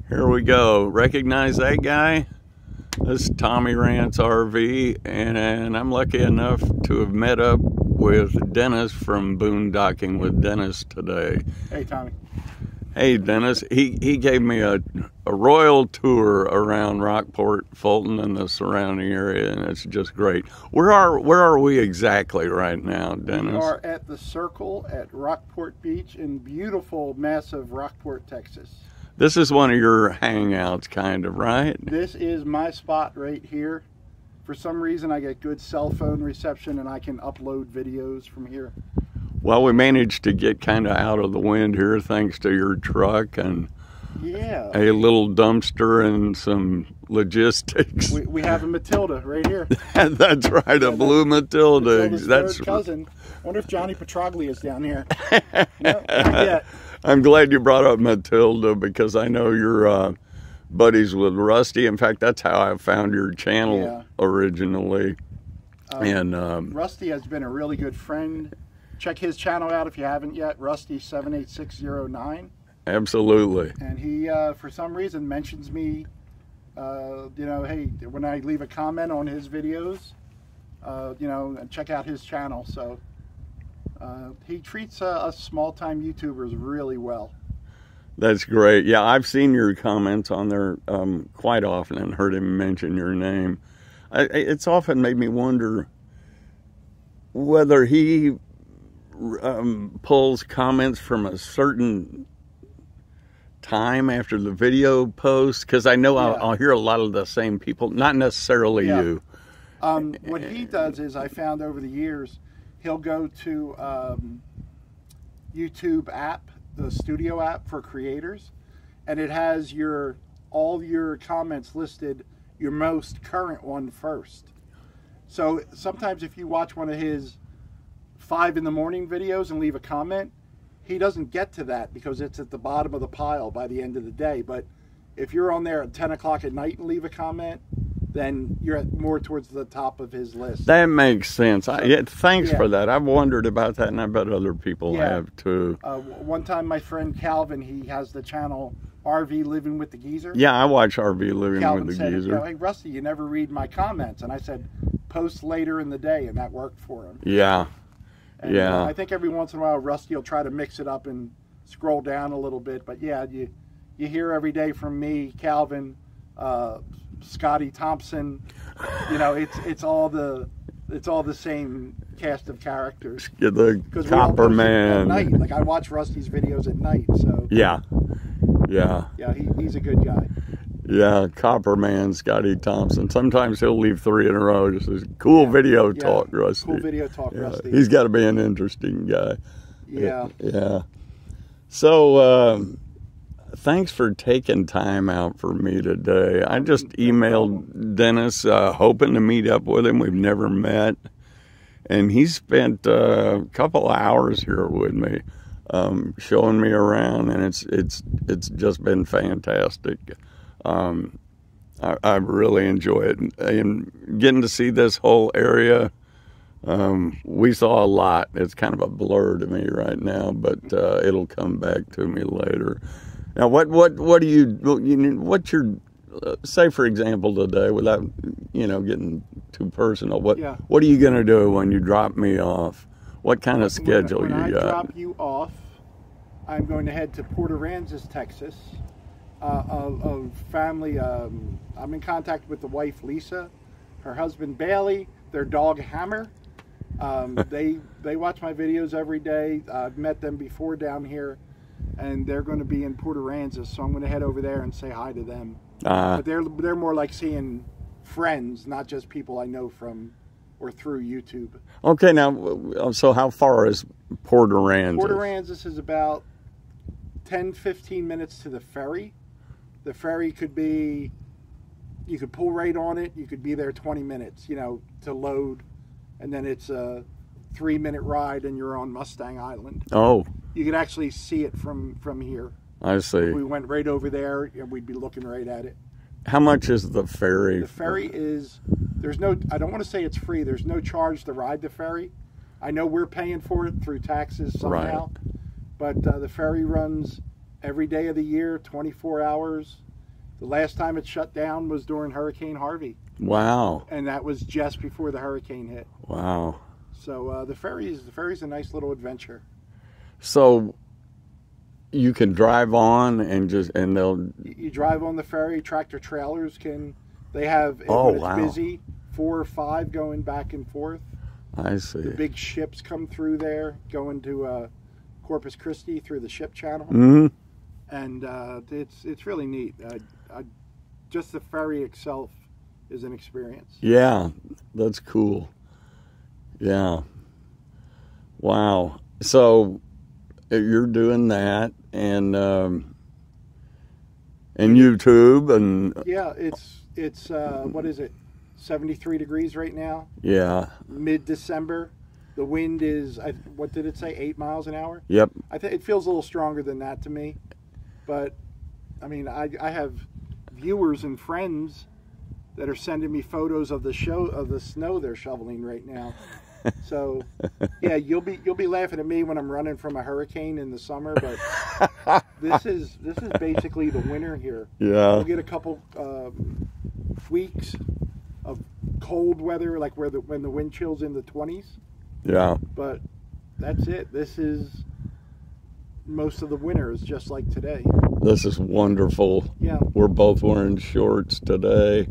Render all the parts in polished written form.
Here we go. Recognize that guy? This is Tommy Rant's RV, and I'm lucky enough to have met up with Dennis from Boondocking with Dennis today. Hey, Tommy. Hey, Dennis. He gave me a royal tour around Rockport, Fulton, and the surrounding area, and it's just great. Where are we exactly right now, Dennis? We are at the Circle at Rockport Beach in beautiful, massive Rockport, Texas. This is one of your hangouts, kind of, right? This is my spot right here. For some reason, I get good cell phone reception, and I can upload videos from here. Well, we managed to get kind of out of the wind here thanks to your truck and a little dumpster and some logistics. We have a Matilda right here. That's right, a blue Matilda. That's third cousin. I wonder if Johnny Petroglia is down here. No, not yet. I'm glad you brought up Matilda because I know you're buddies with Rusty. In fact, that's how I found your channel originally. Rusty has been a really good friend. Check his channel out if you haven't yet, Rusty78609. Absolutely. And he, for some reason, mentions me, you know, hey, when I leave a comment on his videos, you know, and check out his channel. So he treats us small-time YouTubers really well. That's great. Yeah, I've seen your comments on there quite often and heard him mention your name. It's often made me wonder whether he pulls comments from a certain time after the video post, because I know I'll hear a lot of the same people, not necessarily you. What he does is, I found over the years, he'll go to YouTube app, the studio app for creators, and it has all your comments listed, your most current one first. So sometimes if you watch one of his 5 in the morning videos and leave a comment, he doesn't get to that because it's at the bottom of the pile by the end of the day. But if you're on there at 10 o'clock at night and leave a comment, then you're more towards the top of his list. That makes sense. Thanks for that. I've wondered about that, and I bet other people have too. One time my friend Calvin, he has the channel RV Living with the Geezer. Yeah, I watch RV Living Calvin with the said, Geezer. You know, hey, Rusty, you never read my comments. And I said, post later in the day, and that worked for him. Yeah. And, I think every once in a while Rusty will try to mix it up and scroll down a little bit. But yeah, you hear every day from me, Calvin, Scotty Thompson. You know, it's all the same cast of characters. Yeah, the Copper Man. At night. Like I watch Rusty's videos at night. So yeah, he's a good guy. Yeah, Copper Man, Scotty Thompson. Sometimes he'll leave 3 in a row. Just says, cool video talk, Rusty. Cool video talk, Rusty. He's got to be an interesting guy. Yeah. Yeah. So, thanks for taking time out for me today. I just emailed Dennis, hoping to meet up with him. We've never met. And he spent a couple of hours here with me, showing me around, and it's just been fantastic. I really enjoy it, and getting to see this whole area. We saw a lot. It's kind of a blur to me right now, but it'll come back to me later. Now, what's your say, for example, today, without getting too personal? What are you gonna do when you drop me off? What kind of schedule you got? When I drop you off, I'm going to head to Port Aransas, Texas. A family, I'm in contact with the wife Lisa, her husband Bailey, their dog Hammer. They watch my videos every day. I've met them before down here, and they're going to be in Port Aransas, so I'm going to head over there and say hi to them. But they're more like seeing friends, not just people I know from or through YouTube. Okay, now, so how far is Port Aransas? Port Aransas is about 10-15 minutes to the ferry. The ferry could be, you could pull right on it, you could be there 20 minutes, to load, and then it's a 3-minute ride and you're on Mustang Island. Oh. You could actually see it from here. I see. If we went right over there, and we'd be looking right at it. How much is the ferry? The ferry is, I don't want to say it's free, there's no charge to ride the ferry. I know we're paying for it through taxes somehow, but the ferry runs every day of the year, 24 hours. The last time it shut down was during Hurricane Harvey. Wow. And that was just before the hurricane hit. Wow. So the ferry's a nice little adventure. So you can drive on and they'll... You drive on the ferry, tractor trailers they have, oh, when it's wow. busy, 4 or 5 going back and forth. I see. The big ships come through there, going to Corpus Christi through the ship channel. Mm-hmm. And it's really neat. Just the ferry itself is an experience. Yeah, that's cool. Yeah. Wow. So you're doing that and YouTube and... Yeah, it's what is it? 73 degrees right now. Yeah. Mid-December. The wind is, what did it say, 8 miles an hour? Yep. I think it feels a little stronger than that to me. But, I mean, I have viewers and friends that are sending me photos of the snow they're shoveling right now. So, yeah, you'll be laughing at me when I'm running from a hurricane in the summer, but this is basically the winter here. Yeah. We'll get a couple weeks of cold weather, like when the wind chills in the 20s. Yeah. But that's it. This is most of the winter is just like today. This is wonderful. Yeah. We're both wearing shorts today.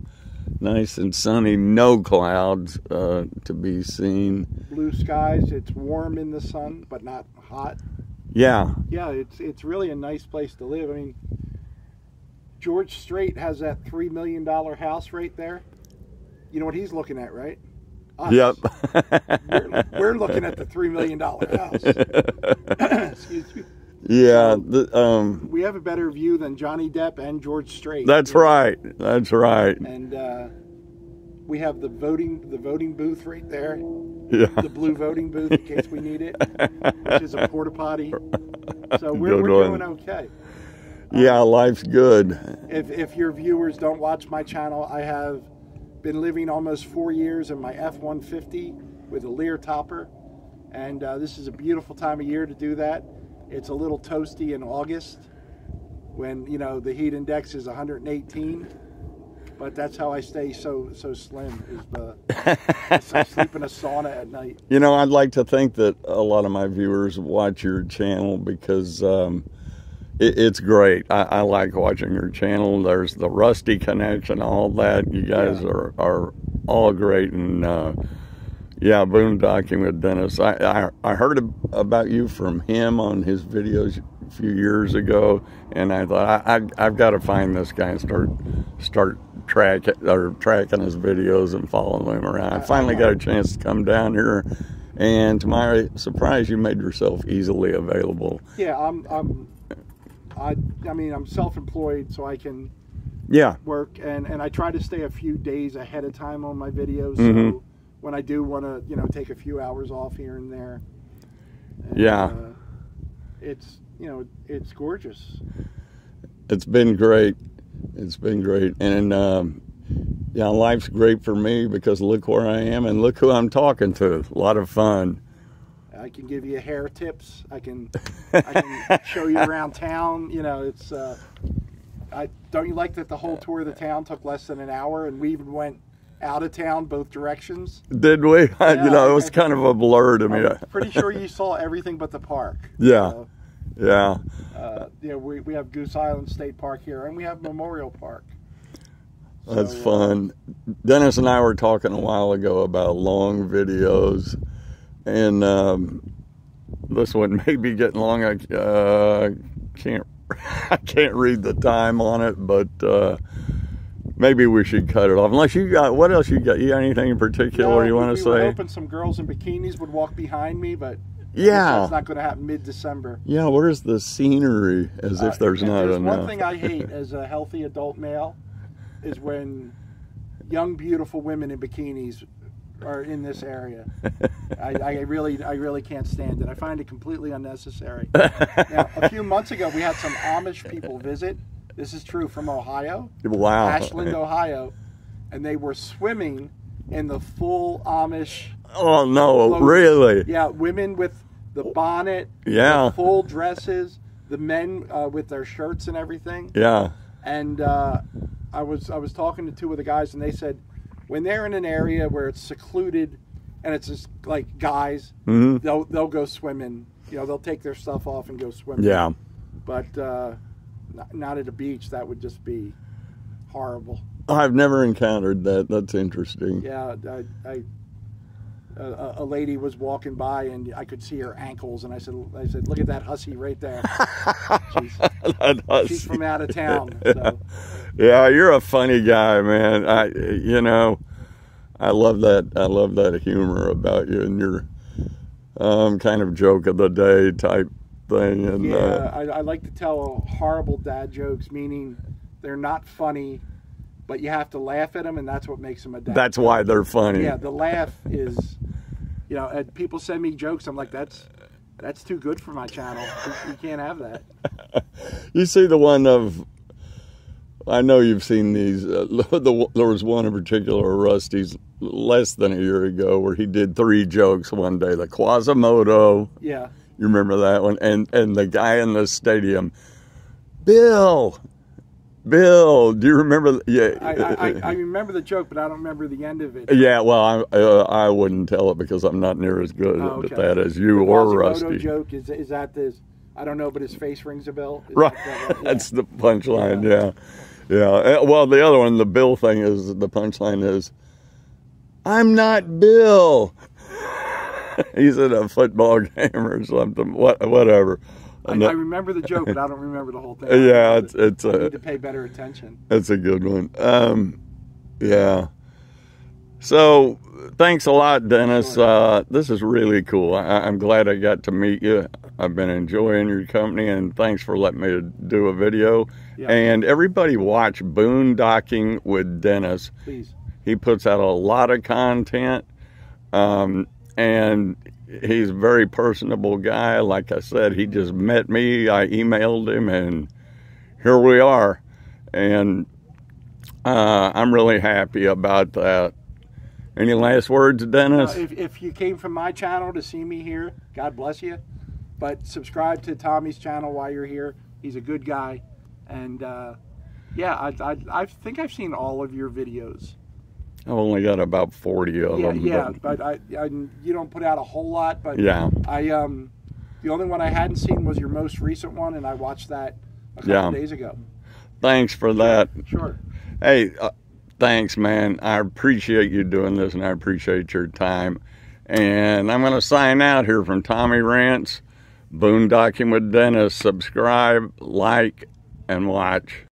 Nice and sunny, no clouds to be seen. Blue skies. It's warm in the sun, but not hot. Yeah. Yeah, it's really a nice place to live. I mean, George Strait has that $3 million house right there. You know what he's looking at, right? Us. Yep. we're looking at the $3 million house. Excuse me. Yeah. We have a better view than Johnny Depp and George Strait. That's right. That's right. And we have the voting booth right there. Yeah. The blue voting booth in case we need it, which is a porta potty. So we're Good doing one. okay. Yeah, life's good. If your viewers don't watch my channel, I have been living almost 4 years in my F-150 with a Lear topper, and this is a beautiful time of year to do that. It's a little toasty in August when, you know, the heat index is 118, but that's how I stay so slim, is I sleep in a sauna at night. You know, I'd like to think that a lot of my viewers watch your channel because it's great. I like watching your channel. There's the Rusty connection, all that. You guys are all great. And yeah, Boondocking with Dennis. I heard about you from him on his videos a few years ago, and I thought I've got to find this guy and start tracking his videos and following him around. I finally got a chance to come down here, and to my surprise, you made yourself easily available. Yeah, I mean, I'm self-employed, so I can work, and I try to stay a few days ahead of time on my videos. So when I do want to, you know, take a few hours off here and there. And, it's, you know, it's gorgeous. It's been great. It's been great. And yeah, life's great for me because look where I am and look who I'm talking to. A lot of fun. I can give you hair tips. I can show you around town. You know, it's. Don't you like that the whole tour of the town took less than an hour, and we even went out of town both directions? Did we? Yeah, you know, it was kind of a blur to me. I'm pretty sure you saw everything but the park. Yeah. So, yeah. You know, we have Goose Island State Park here, and we have Memorial Park. That's fun. Dennis and I were talking a while ago about long videos, and this one may be getting long. I can't read the time on it, but maybe we should cut it off. Unless you got, what else you got? You got anything in particular you want to say? We were hoping some girls in bikinis would walk behind me, but yeah, that's not going to happen mid-December. Yeah, where's the scenery? As if there's not enough. One thing I hate as a healthy adult male is when young, beautiful women in bikinis are in this area. I really can't stand it. I find it completely unnecessary. Now, a few months ago, we had some Amish people visit. This is true, from Ohio. Wow. Ashland, Ohio. And they were swimming in the full Amish. Oh, no, clothing. really? Yeah, women with the bonnet, yeah, the full dresses, the men with their shirts and everything. Yeah. And I was talking to two of the guys, and they said when they're in an area where it's secluded and it's just like guys, they'll go swimming. You know, they'll take their stuff off and go swimming. Yeah. But not at a beach. That would just be horrible. I've never encountered that. That's interesting. Yeah, a lady was walking by and I could see her ankles, and I said, look at that hussy right there. She's from out of town. So. Yeah, you're a funny guy, man. I love that. I love that humor about you and your kind of joke of the day type thing. And yeah, I like to tell horrible dad jokes, meaning they're not funny, but you have to laugh at them, and that's what makes them a dad. That's why they're funny. Yeah, the laugh is, you know, and people send me jokes. I'm like, that's too good for my channel. You can't have that. You see the one of, I know you've seen these. There was one in particular, Rusty's, less than a year ago, where he did 3 jokes one day. The Quasimodo. Yeah. You remember that one? And the guy in the stadium, Bill, do you remember? Yeah. I remember the joke, but I don't remember the end of it. Yeah, well, I wouldn't tell it because I'm not near as good at that as you or Rusty. The joke, is that this, I don't know, but his face rings a bell? Right. That's the punchline, yeah. Yeah. Well, the other one, the Bill thing, is the punchline is, I'm not Bill. He's at a football game or something, whatever. I remember the joke, but I don't remember the whole thing. Yeah, I need to pay better attention. That's a good one. Yeah. So, thanks a lot, Dennis. Sure. This is really cool. I'm glad I got to meet you. I've been enjoying your company, and thanks for letting me do a video. Yeah. And everybody watch Boondocking with Dennis. Please. He puts out a lot of content, and he's a very personable guy. Like I said, he just met me. I emailed him, and here we are. And I'm really happy about that. Any last words, Dennis? If you came from my channel to see me here, God bless you. But subscribe to Tommy's channel while you're here. He's a good guy. And yeah, I think I've seen all of your videos. I've only got about 40 of them. Yeah, but you don't put out a whole lot. But yeah, the only one I hadn't seen was your most recent one, and I watched that a couple days ago. Thanks for that. Sure. Hey, thanks, man. I appreciate you doing this, and I appreciate your time. And I'm going to sign out here from Tommy Rants, Boondocking with Dennis. Subscribe, like, and watch.